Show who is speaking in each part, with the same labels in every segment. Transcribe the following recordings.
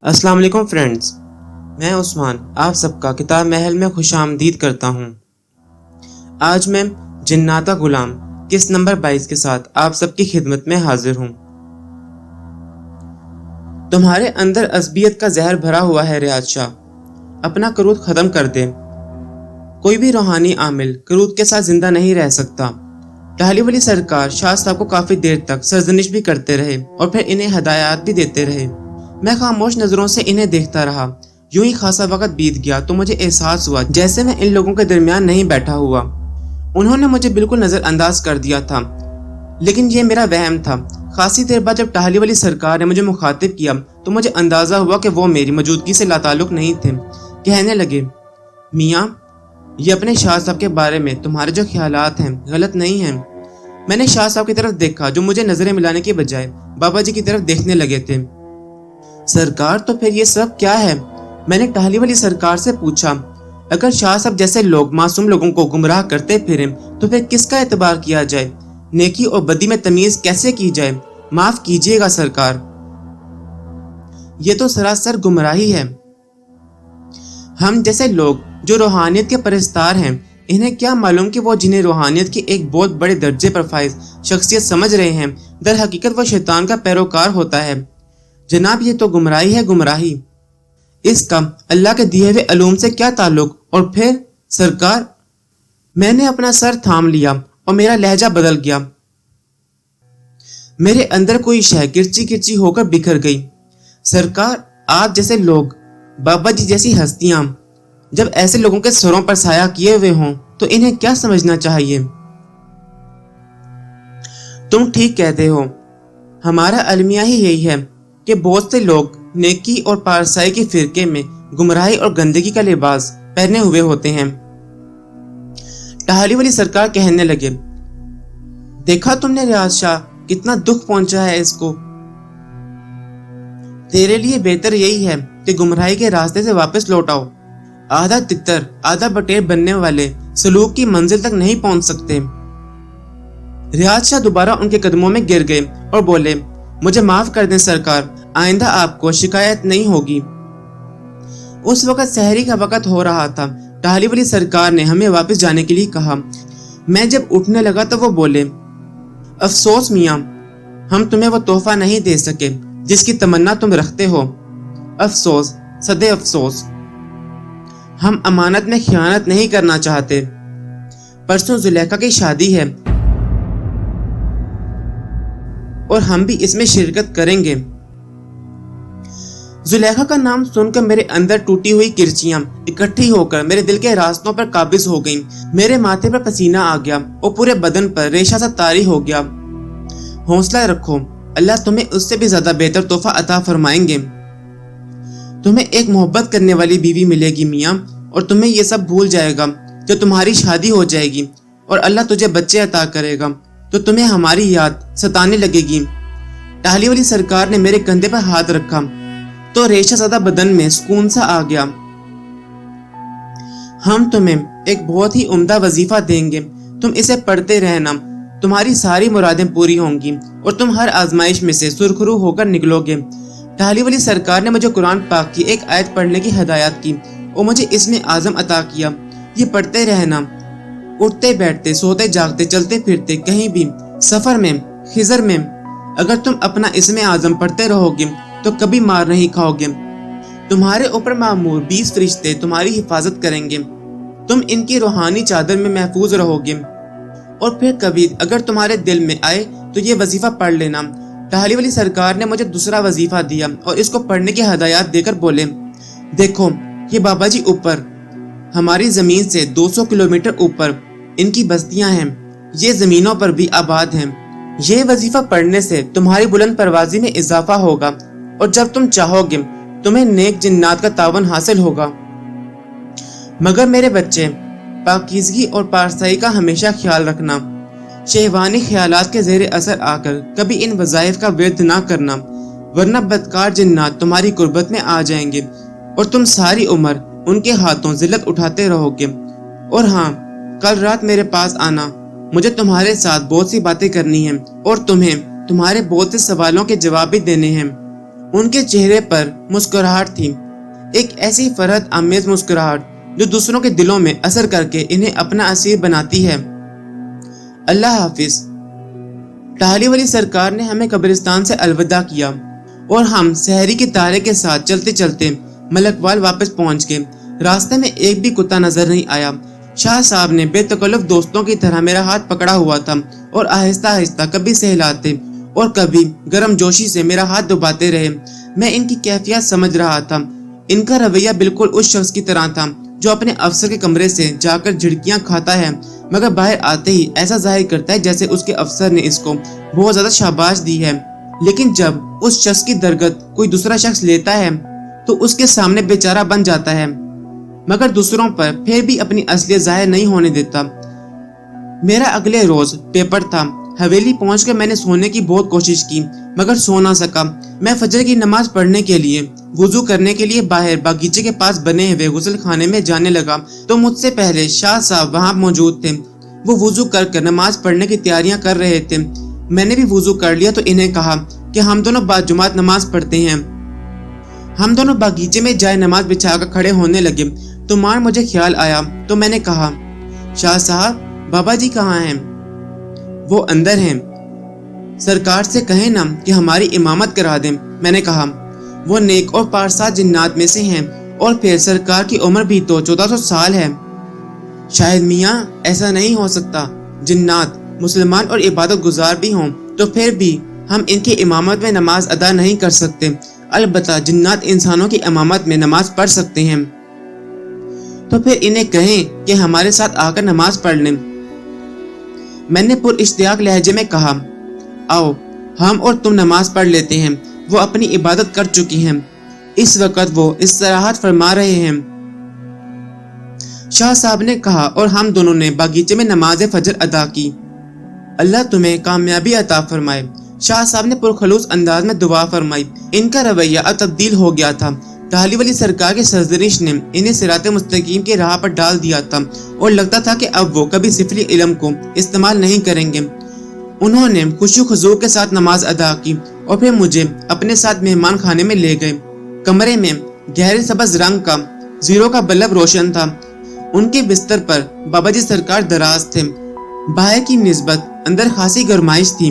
Speaker 1: السلام علیکم فرینڈز، میں عثمان آپ سب کا کتاب محل میں خوش آمدید کرتا ہوں۔ آج میں جنات کا غلام قسط نمبر 22 کے ساتھ آپ سب کی خدمت میں حاضر ہوں۔ تمہارے اندر عصبیت کا زہر بھرا ہوا ہے ریاض شاہ، اپنا کرود ختم کر دے۔ کوئی بھی روحانی عامل کرود کے ساتھ زندہ نہیں رہ سکتا۔ ٹہلی ولی سرکار شاہ صاحب کو کافی دیر تک سرزنش بھی کرتے رہے اور پھر انہیں ہدایات بھی دیتے رہے۔ میں خاموش نظروں سے انہیں دیکھتا رہا۔ یوں ہی خاصا وقت بیت گیا تو مجھے احساس ہوا جیسے میں ان لوگوں کے درمیان نہیں بیٹھا ہوا۔ انہوں نے مجھے بالکل نظر انداز کر دیا تھا، لیکن یہ میرا وہم تھا۔ خاصی دیر بعد جب ٹہلی والی سرکار نے مجھے مخاطب کیا تو مجھے اندازہ ہوا کہ وہ میری موجودگی سے لاتعلق نہیں تھے۔ کہنے لگے، میاں یہ اپنے شاہ صاحب کے بارے میں تمہارے جو خیالات ہیں غلط نہیں ہیں۔ میں نے شاہ صاحب کی طرف دیکھا جو مجھے نظریں ملانے کے بجائے بابا جی کی طرف دیکھنے لگے تھے۔ سرکار تو پھر یہ سب کیا ہے؟ میں نے ٹہلی والی سرکار سے پوچھا۔ اگر شاہ صاحب جیسے لوگ معصوم لوگوں کو گمراہ کرتے پھریں تو پھر کس کا اعتبار کیا جائے؟ نیکی اور بدی میں تمیز کیسے کی جائے؟ معاف کیجیے گا سرکار، یہ تو سراسر گمراہی ہے۔ ہم جیسے لوگ جو روحانیت کے پرستار ہیں، انہیں کیا معلوم کہ وہ جنہیں روحانیت کی ایک بہت بڑے درجے پر فائز شخصیت سمجھ رہے ہیں، در حقیقت وہ شیطان کا پیروکار ہوتا ہے۔ جناب یہ تو گمراہی ہے، گمراہی۔ اس کا اللہ کے دیے ہوئے علوم سے کیا تعلق؟ اور پھر سرکار، میں نے اپنا سر تھام لیا اور میرا لہجہ بدل گیا۔ میرے اندر کوئی شے کرچی کرچی ہو کر بکھر گئی۔ سرکار آپ جیسے لوگ، بابا جی جیسی ہستیاں جب ایسے لوگوں کے سروں پر سایہ کیے ہوئے ہوں تو انہیں کیا سمجھنا چاہیے؟ تم ٹھیک کہتے ہو، ہمارا المیہ ہی یہی ہے کہ بہت سے لوگ نیکی اور پارسائی کے فرقے میں گمراہی اور گندگی کا لباس پہنے ہوئے ہوتے ہیں۔ ٹہلی والی سرکار کہنے لگے، دیکھا تم نے ریاض شاہ کتنا دکھ پہنچا ہے اس کو۔ تیرے لیے بہتر یہی ہے کہ گمراہی کے راستے سے واپس لوٹ آؤ۔ آدھا تتر آدھا بٹیر بننے والے سلوک کی منزل تک نہیں پہنچ سکتے۔ ریاض شاہ دوبارہ ان کے قدموں میں گر گئے اور بولے، مجھے معاف کر دیں سرکار، آئندہ آپ کو شکایت نہیں ہوگی۔ اس وقت سحری کا وقت ہو رہا تھا۔ ٹہلی والی سرکار نے ہمیں واپس جانے کے لیے کہا۔ میں جب اٹھنے لگا تو وہ بولے، افسوس میاں، ہم تمہیں وہ تحفہ نہیں دے سکے جس کی تمنا تم رکھتے ہو۔ افسوس، صدے افسوس۔ ہم امانت میں خیانت نہیں کرنا چاہتے۔ پرسوں زلیخا کی شادی ہے اور ہم بھی اس میں شرکت کریں گے۔ زلیخا کا نام سن کر میرے اندر ٹوٹی ہوئی کرچیاں اکٹھی ہو کر میرے دل کے راستوں پر قابض ہو گئیں۔ میرے ماتھے پر پسینہ آ گیا اور پورے بدن پر ریشہ سا طاری ہو گیا۔ حوصلہ رکھو، اللہ تمہیں اس سے بھی زیادہ بہتر تحفہ عطا فرمائیں گے۔ تمہیں ایک محبت کرنے والی بیوی ملے گی میاں، اور تمہیں یہ سب بھول جائے گا۔ جو تمہاری شادی ہو جائے گی اور اللہ تجھے بچے عطا کرے گا تو تمہیں ہماری یاد ستانے لگے گی۔ ٹہلی والی سرکار نے میرے کندھے پر ہاتھ رکھا تو ریشہ زدہ بدن میں سکون سا آ گیا۔ ہم تمہیں ایک بہت ہی عمدہ وظیفہ دیں گے، تم اسے پڑھتے رہنا، تمہاری ساری مرادیں پوری ہوں گی اور تم ہر آزمائش میں سے سرخرو ہو کر نکلو گے۔ ٹہلی والی سرکار نے مجھے قرآن پاک کی ایک آیت پڑھنے کی ہدایت کی اور مجھے اسم اعظم عطا کیا۔ یہ پڑھتے رہنا، اٹھتے بیٹھتے، سوتے جاگتے، چلتے پھرتے، کہیں بھی، سفر میں، خضر میں، اگر تم اپنا اسم اعظم پڑھتے رہو گے تو کبھی مار نہیں کھاؤ گے۔ تمہارے اوپر معمور 20 فرشتے تمہاری حفاظت کریں گے، تم ان کی روحانی چادر میں محفوظ رہو گے۔ اور پھر کبھی اگر تمہارے دل میں آئے تو یہ وظیفہ پڑھ لینا۔ ٹہلی والی سرکار نے مجھے دوسرا وظیفہ دیا اور اس کو پڑھنے کی ہدایات دے کر بولے، دیکھو یہ بابا جی اوپر، ہماری زمین سے 200 کلومیٹر اوپر ان کی بستیاں ہیں، یہ زمینوں پر بھی آباد ہیں۔ یہ وظیفہ پڑھنے سے تمہاری بلند پروازی میں اضافہ ہوگا اور جب تم چاہو گے تمہیں نیک جنات کا تعاون حاصل ہوگا۔ مگر میرے بچے، پاکیزگی اور پارسائی کا ہمیشہ خیال رکھنا، شہوانی خیالات کے زیر اثر آ کر کبھی ان وظائف کا ورد نہ کرنا، ورنہ بدکار جنات تمہاری قربت میں آ جائیں گے اور تم ساری عمر उनके हाथों जिल्लत उठाते रहोगे। और हाँ, कल रात मेरे पास आना, मुझे तुम्हारे साथ बहुत सी बातें करनी हैं और तुम्हें तुम्हारे बहुत से सवालों के जवाब भी देने हैं। उनके चेहरे पर मुस्कुराहट थी, एक ऐसी फरहत आमेज मुस्कुराहट जो दूसरों के दिलों में असर करके इन्हें अपना असीर बनाती है। अल्लाह हाफिज। टाहली वाली सरकार ने हमें कब्रिस्तान से अलविदा किया और हम सहरी के तारे के साथ चलते चलते मलकवाल वापस पहुंच गए। रास्ते में एक भी कुत्ता नजर नहीं आया। शाह साहब ने बेतकल्लुफ दोस्तों की तरह मेरा हाथ पकड़ा हुआ था और आहिस्ता आहिस्ता कभी सहलाते और कभी गर्मजोशी से मेरा हाथ दबाते रहे। मैं इनकी कैफियत समझ रहा था। इनका रवैया बिल्कुल उस शख्स की तरह था जो अपने अफसर के कमरे से जाकर झिड़कियां खाता है, मगर बाहर आते ही ऐसा जाहिर करता है जैसे उसके अफसर ने इसको बहुत ज्यादा शाबाश दी है। लेकिन जब उस शख्स की दरगत कोई दूसरा शख्स लेता है तो उसके सामने बेचारा बन जाता है, मगर दूसरों पर फिर भी अपनी असलियत जाहिर नहीं होने देता। मेरा अगले रोज पेपर था। हवेली पहुंचकर मैंने सोने की बहुत कोशिश की, मगर सो ना सका। मैं फजर की नमाज पढ़ने के लिए वुजू करने के लिए बाहर बागीचे के पास बने हुए गुसल खाने में जाने लगा तो मुझसे पहले शाह साहब वहां मौजूद थे। वो वुजू कर नमाज पढ़ने की तैयारियां कर रहे थे। मैंने भी वुजू कर लिया तो इन्हें कहा कि हम दोनों बाद जुमात नमाज पढ़ते हैं। हम दोनों बागीचे में जाए नमाज बिछाकर खड़े होने लगे तो मार मुझे ख्याल आया तो मैंने कहा, शाह साहब, बाबा जी कहाँ हैं? वो अंदर हैं। सरकार से कहें ना कि हमारी इमामत करा दें। मैंने कहा, वो नेक और पारसाद जिन्नात में से हैं और फिर सरकार की उम्र भी तो 1400 साल है। शायद मियाँ, ऐसा नहीं हो सकता। जिन्नात मुसलमान और इबादत गुजार भी हों तो फिर भी हम इनकी इमामत में नमाज अदा नहीं कर सकते। अलबत्ता जिन्नात इंसानों की इमामत में नमाज पढ़ सकते हैं। तो फिर इन्हें कहें कि हमारे साथ आकर नमाज पढ़ लें। मैंने पुर इश्तियाक लहजे में कहा, आओ हम और तुम नमाज पढ़ लेते हैं। वो अपनी इबादत कर चुकी हैं। इस वक्त वो इस्तराहत फरमा रहे हैं। शाह साहब ने कहा और हम दोनों ने बागीचे में नमाज फजर अदा की। अल्लाह तुम्हें कामयाबी अता फरमाए। शाह साहब ने पुरखलूस अंदाज में दुआ फरमाई। इनका रवैया अब तब्दील हो गया था। टाहली वाली सरकार के सरजरिश ने इन्हें सिराते मुस्तकीम के राह पर डाल दिया था और लगता था कि अब वो कभी सिफली इल्म को इस्तेमाल नहीं करेंगे। उन्होंने खुशू खुजूर के साथ नमाज अदा की और फिर मुझे अपने साथ मेहमान खाने में ले गए। कमरे में गहरे सबज रंग का जीरो का बल्ब रोशन था। उनके बिस्तर पर बाबा जी सरकार दराज थे। बाहर की निस्बत अंदर खासी गरमाइश थी।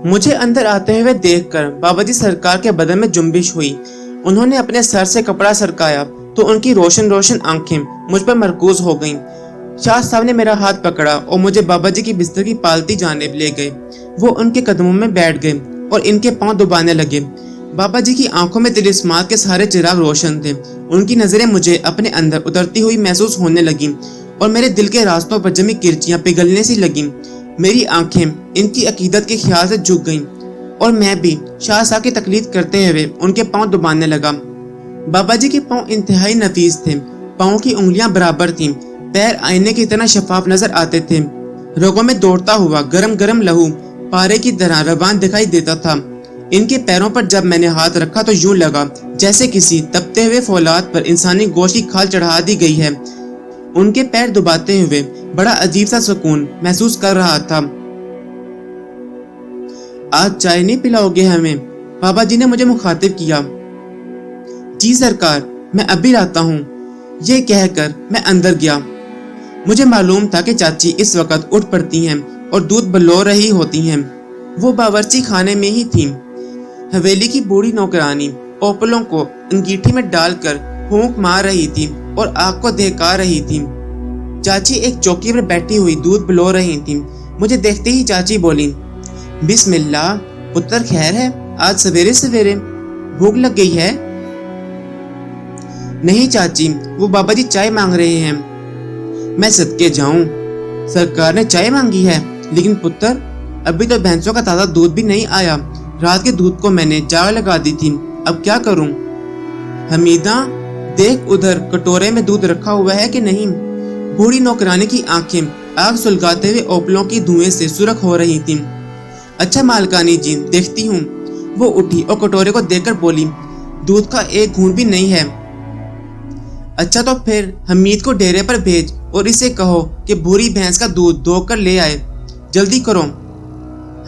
Speaker 1: मुझे अंदर आते हुए देखकर बाबा जी सरकार के बदन में जुम्बिश हुई। उन्होंने अपने सर से कपड़ा सरकाया तो उनकी रोशन रोशन आंखें मुझ पर मरकूज हो गईं। शाह साहब ने मेरा हाथ पकड़ा और मुझे बाबा जी की बिस्तर की पालती जानिब ले गए। वो उनके कदमों में बैठ गए और इनके पांव दबाने लगे। बाबा जी की आंखों में तिलिस्मात के सारे चिराग रोशन थे। उनकी नजरें मुझे अपने अंदर उतरती हुई महसूस होने लगी और मेरे दिल के रास्तों पर जमी किरचियां पिघलने सी लगी। मेरी आंखें इनकी अकीदत के ख्याल से झुक गईं और मैं भी शाह साहब की तकलीद करते हुए उनके पांव दबाने लगा। बाबा जी के पांव इंतहाई नफीस थे। पांव की उंगलियां बराबर थीं। पैर आईने की तरह शफाफ नजर आते थे। रगों में दौड़ता हुआ गरम गरम लहू पारे की तरह रवान दिखाई देता था। इनके पैरों पर जब मैंने हाथ रखा तो यूं लगा जैसे किसी तपते हुए फौलाद पर इंसानी गोश्त की खाल चढ़ा दी गई है। उनके पैर दबाते हुए बड़ा अजीब सा सुकून महसूस कर रहा था। आज चाय नहीं पिलाओगे हमें? बाबा जी ने मुझे मुखातिब किया। जी सरकार, मैं अभी लाता हूँ। ये कहकर मैं अंदर गया। मुझे मालूम था कि चाची इस वक्त उठ पड़ती हैं और दूध बलो रही होती हैं। वो बावर्ची खाने में ही थीं। हवेली की बूढ़ी नौकरानी ओपलों को अंगीठी में डालकर फूंक मार रही थी और आग को दहका रही थी। चाची एक चौकी पर बैठी हुई दूध बलो रही थी। मुझे देखते ही चाची बोली, बिस्मिल्लाह पुत्र, खैर है? आज सवेरे सवेरे भूख लग गई है? नहीं चाची, वो बाबा जी चाय मांग रहे हैं। मैं सदके जाऊं, सरकार ने चाय मांगी है? लेकिन पुत्र, अभी तो भैंसों का ताज़ा दूध भी नहीं आया। रात के दूध को मैंने जाग लगा दी थी, अब क्या करूं? हमीदा, देख उधर कटोरे में दूध रखा हुआ है कि नहीं। बूढ़ी नौकरानी की आंखें आग सुलगाते हुए ओपलों की धुएं से सुर्ख हो रही थीं। अच्छा मालकानी जी, देखती हूँ। वो उठी और कटोरे को देखकर बोली, दूध का एक घूंट भी नहीं है। अच्छा तो फिर हमीद को डेरे पर भेज और इसे कहो कि भूरी भैंस का दूध धोकर ले आए, जल्दी करो।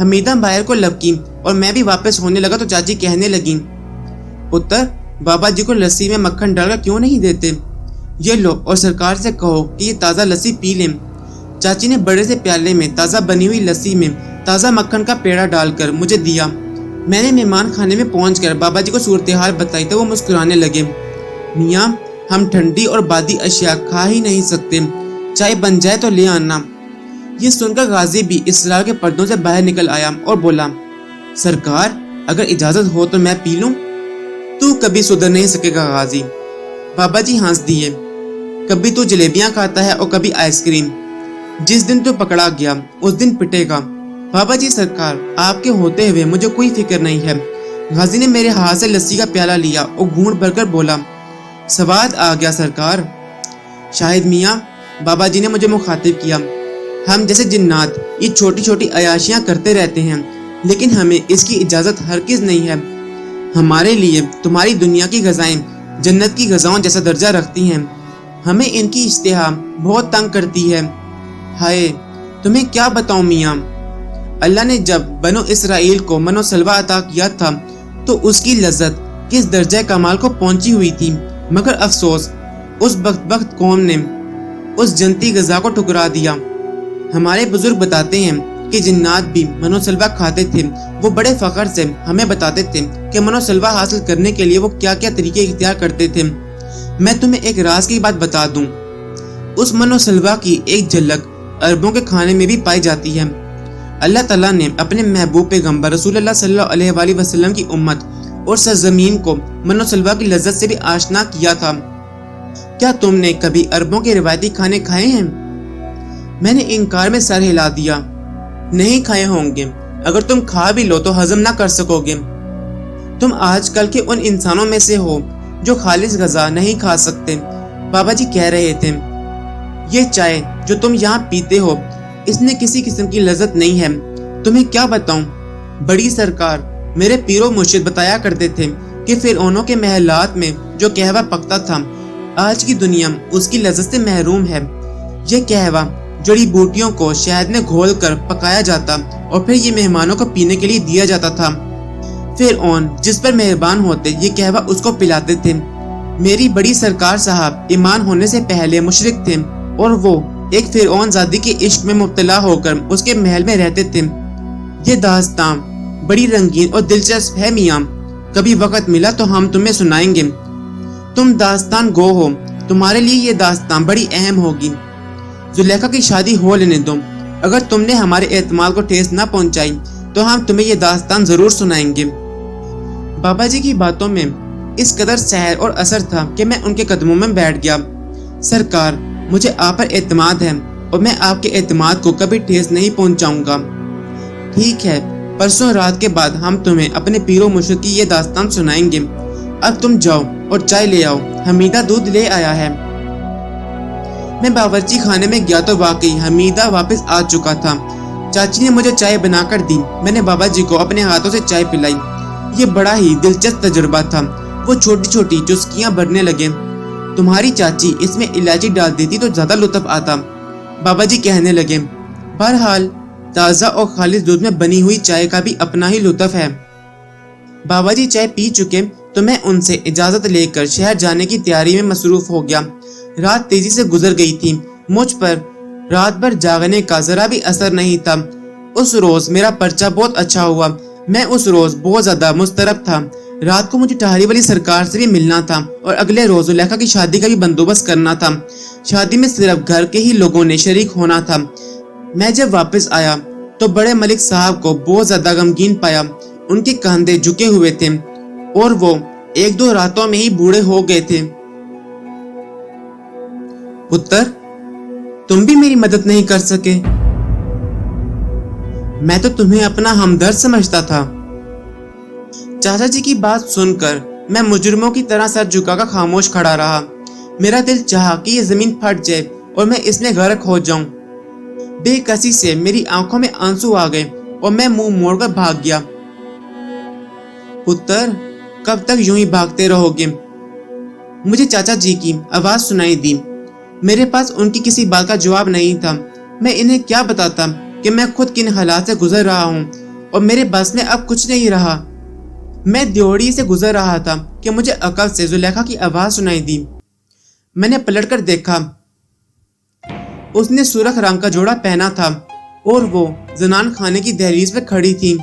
Speaker 1: हमीदा बाहर को लपकी और मैं भी वापस होने लगा तो चाची कहने लगी, पुत्र, बाबा जी को लस्सी में मक्खन डालकर क्यों नहीं देते? ये लो और सरकार से कहो कि ये ताज़ा लस्सी पी लें। चाची ने बड़े से प्याले में ताज़ा बनी हुई लस्सी में ताज़ा मक्खन का पेड़ा डालकर मुझे दिया। मैंने मेहमान खाने में पहुंचकर बाबा जी को सूरत हाल बताई तो वो मुस्कुराने लगे। मियाँ, हम ठंडी और बादी अशिया खा ही नहीं सकते, चाय बन जाए तो ले आना। ये सुनकर गाजी भी इसरार के पर्दों से बाहर निकल आया और बोला, सरकार, अगर इजाजत हो तो मैं पी लूं? तू कभी सुधर नहीं सकेगा गाजी। बाबा जी हंस दिए। कभी तू जलेबियां खाता है और कभी आइसक्रीम। जिस दिन तू पकड़ा गया उस दिन पिटेगा। बाबा जी सरकार, आपके होते हुए मुझे कोई फिक्र नहीं है। गाजी ने मेरे हाथ से लस्सी का प्याला लिया और घूंट भरकर बोला, सवाद आ गया सरकार। शाहिद मियाँ, बाबा जी ने मुझे मुखातिब किया, हम जैसे जिन्नात ये छोटी छोटी अयाशियाँ करते रहते हैं, लेकिन हमें इसकी इजाज़त हरगिज़ नहीं है। हमारे लिए तुम्हारी दुनिया की ग़ज़ाएं जन्नत की ग़ज़ाओं जैसा दर्जा रखती हैं। हमें इनकी इश्तिहा बहुत तंग करती है। हाय, तुम्हें क्या बताऊं मियाँ, अल्लाह ने जब बनो इसराइल को मनो सलवा अता किया था तो उसकी लज्जत किस दर्जा कमाल को पहुंची हुई थी, मगर अफसोस उस बख्त कौम ने उस जन्नती ग़ज़ा को ठुकरा दिया। हमारे बुजुर्ग बताते हैं कि जिन्नात भी मनोसलवा खाते थे। वो बड़े फख्र से हमें बताते थे कि मनोसलवा हासिल करने के लिए वो क्या क्या तरीके इख्तियार करते थे। मैं तुम्हें एक राज की बात बता दूं, उस मनोसलवा की एक झलक अरबों के खाने में भी पाई जाती है। अल्लाह ताला ने अपने महबूब पैगंबर रसूलुल्लाह सल्लल्लाहु अलैहि वसल्लम की उम्मत और सरजमीन को मनोसलवा की लज्जत से भी आशना किया था। क्या तुमने कभी अरबों के रिवायती खाने खाए हैं? मैंने इनकार में सर हिला दिया। नहीं खाए होंगे, अगर तुम खा भी लो तो हजम ना कर सकोगे। तुम आजकल के उन इंसानों में से हो जो खालिस ग़ज़ा नहीं खा सकते। बाबा जी कह रहे थे, ये चाय जो तुम यहाँ पीते हो इसमें किसी किस्म की लज्जत नहीं है। तुम्हें क्या बताऊं, बड़ी सरकार, मेरे पीरो मुर्शिद बताया करते थे कि फिरौनों के महलात में जो कहवा पकता था आज की दुनिया उसकी लज्जत से महरूम है। ये कहवा जड़ी बूटियों को शहद में घोल कर पकाया जाता और फिर ये मेहमानों को पीने के लिए दिया जाता था। फिरौन जिस पर मेहरबान होते ये कहवा उसको पिलाते थे। मेरी बड़ी सरकार साहब ईमान होने से पहले मुशरिक थे और वो एक फिरौन ज़ादी के इश्क में मुब्तला होकर उसके महल में रहते थे। ये दास्तान बड़ी रंगीन और दिलचस्प है मियाँ, कभी वक्त मिला तो हम तुम्हें सुनाएंगे। तुम दास्तान गो हो, तुम्हारे लिए ये दास्तान बड़ी अहम होगी। जुलेखा की शादी हो लेने दो, अगर तुमने हमारे एतमाद को ठेस ना पहुंचाई तो हम तुम्हें ये दास्तान जरूर सुनाएंगे। बाबा जी की बातों में इस कदर सहर और असर था कि मैं उनके कदमों में बैठ गया। सरकार, मुझे आप पर एतमाद है और मैं आपके एतमाद को कभी ठेस नहीं पहुंचाऊंगा। ठीक है, परसों रात के बाद हम तुम्हें अपने पीरो मुर्शिद की ये दास्तान सुनाएंगे। अब तुम जाओ और चाय ले आओ, हमीदा दूध ले आया है। मैं बावर्ची खाने में गया तो वाकई हमीदा वापस आ चुका था। चाची ने मुझे चाय बनाकर दी। मैंने बाबा जी को अपने हाथों से चाय पिलाई। ये बड़ा ही दिलचस्प तजुर्बा था। वो छोटी छोटी चुस्कियां भरने लगे। तुम्हारी चाची इसमें इलायची डाल देती तो ज्यादा लुत्फ आता, बाबा जी कहने लगे। बहरहाल ताज़ा और खालिस दूध में बनी हुई चाय का भी अपना ही लुत्फ है। बाबा जी चाय पी चुके तो मैं उनसे इजाजत लेकर शहर जाने की तैयारी में मसरूफ हो गया। रात तेजी से गुजर गई थी। मुझ पर रात भर जागने का जरा भी असर नहीं था। उस रोज मेरा पर्चा बहुत अच्छा हुआ। मैं उस रोज बहुत ज्यादा मुस्तरब था। रात को मुझे टहरी वाली सरकार से भी मिलना था और अगले रोज जुलेखा की शादी का भी बंदोबस्त करना था। शादी में सिर्फ घर के ही लोगों ने शरीक होना था। मैं जब वापस आया तो बड़े मलिक साहब को बहुत ज्यादा गमगीन पाया। उनके कंधे झुके हुए थे और वो एक दो रातों में ही बूढ़े हो गए थे। पुत्र, तुम भी मेरी मदद नहीं कर सके। मैं तो तुम्हें अपना हमदर्द समझता था। चाचा जी की बात सुनकर मैं मुजरिमों की तरह सर झुकाकर खामोश खड़ा रहा। मेरा दिल चाहा कि ये जमीन फट जाए और मैं इसमें गर्क हो जाऊं। बेकसी से मेरी आंखों में आंसू आ गए और मैं मुंह मोड़कर भाग गया। पुत्र, कब तक यूं ही भागते रहोगे? مجھے چاچا جی کی آواز سنائی دی۔ میرے پاس ان کی کسی بات کا جواب نہیں تھا۔ میں انہیں کیا بتاتا کہ میں خود کن حالات سے گزر رہا ہوں اور میرے بس میں اب کچھ نہیں رہا۔ میں دیوڑی سے گزر رہا تھا کہ مجھے عقب سے زلیخا کی آواز سنائی دی۔ میں نے پلٹ کر دیکھا۔ اس نے سرخ رنگ کا جوڑا پہنا تھا اور وہ زنان خانے کی دہلیز پہ کھڑی تھی۔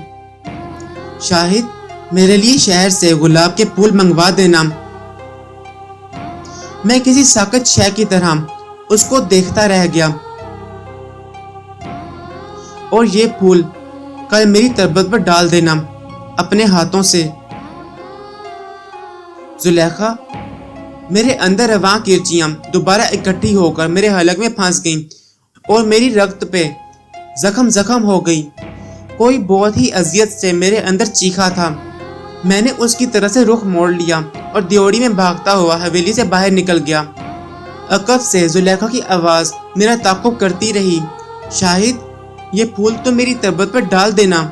Speaker 1: شاہد، میرے لیے شہر سے گلاب کے پھول منگوا دینا۔ میں کسی ساکت شے کی طرح اس کو دیکھتا رہ گیا۔ اور یہ پھول کل میری تربت پر ڈال دینا اپنے ہاتھوں سے۔ زلیخا، میرے اندر رواں کرچیاں دوبارہ اکٹھی ہو کر میرے حلق میں پھنس گئیں اور میری رگت پہ زخم ہو گئی۔ کوئی بہت ہی اذیت سے میرے اندر چیخا تھا۔ میں نے اس کی طرف سے رخ موڑ لیا اور دیوڑی میں بھاگتا ہوا حویلی سے باہر نکل گیا۔ عقب سے زلیخا کی آواز میرا تعاقب کرتی رہی، شاہد، یہ پھول تو میری تربت پر ڈال دینا۔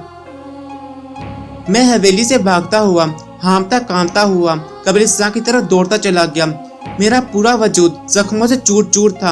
Speaker 1: میں حویلی سے بھاگتا ہوا، ہانپتا کانپتا ہوا قبرستان کی طرف دوڑتا چلا گیا۔ میرا پورا وجود زخموں سے چور چور تھا۔